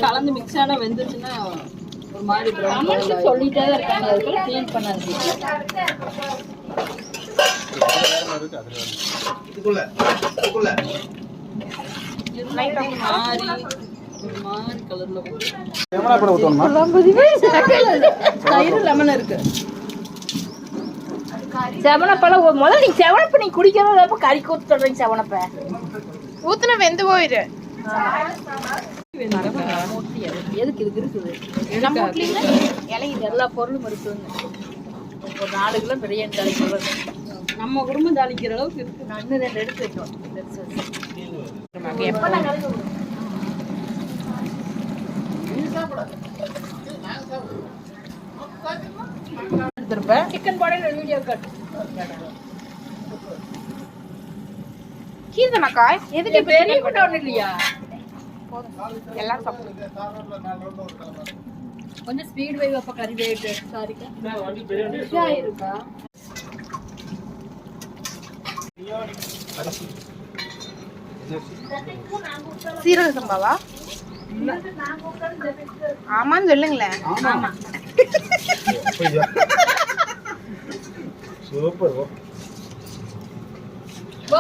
கலந்து மிக்ஸ் ஆனா வெந்துச்சுன்னா ஒரு மாதிரி சொல்லிட்டே தான் இருக்காங்க. அதுக்குள்ள க்ளீன் பண்ணாது. லெமன் இருக்கு. செவனப்பெல்லாம் முதல்ல நீ செவனப்ப நீ குடிக்கிறதப்ப கறி ஊத்து சொல்றீங்க. செவனப்ப ஊத்துன வெந்து போயிரு. எதுக்கு இதுக்கு இருக்குது எல்லா பொருளும் இருக்குங்க. ஒரு 4 கிலோ பிரியாணி தாளிக்கிறது நம்ம குடும்பம் தாளிக்கிற அளவுக்கு இருக்கு. நான் 2 எடுத்து வைக்கணும். எப்ப நான் சிக்கன் போட வீடியோ கட் கீதனக்கா எதுக்கு பெரிய போட்ட ஒண்ணு இல்லையா? எல்லாம் சாப்பிடுங்க. கொஞ்சம் ஸ்பீட் வை அப்ப கறி வேட்டு. சாரிக்கா இருக்கா சீரக சம்பாவா? ஆமான்னு சொல்லுங்களேன். ஆமா சூப்பர்.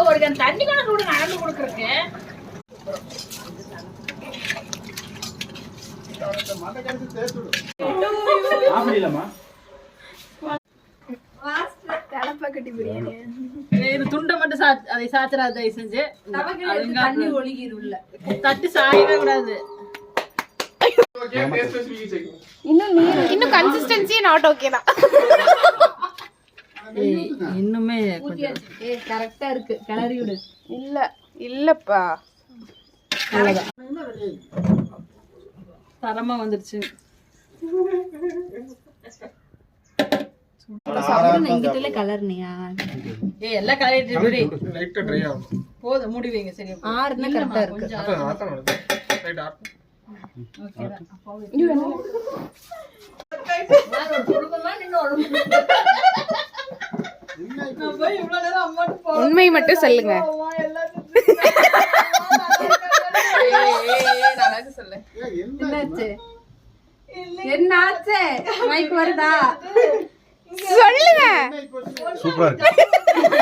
ஒரு தண்ணி கூட கூட நடந்து கொடுக்குறேன். துண்டை மட்டும் அதை சாத்திராத தயவு செஞ்சு. தண்ணி ஒழுகிருல தட்டு சாயவே கூடாது. இன்னும் கன்சிஸ்டன்சி நாட் ஓகே தான். இன்னுமே கரெக்டா இருக்கு. கிளறி விடு. இல்லப்பா தரமா வந்துருச்சு. எல்லாம் போதும் மூடி வைங்க. சரி கரெக்டா இருக்கு. உண்மை மட்டும் சொல்லுங்க. என்னாச்சு மைக் வருதா சொல்லுங்க. சூப்பரா இருக்கு.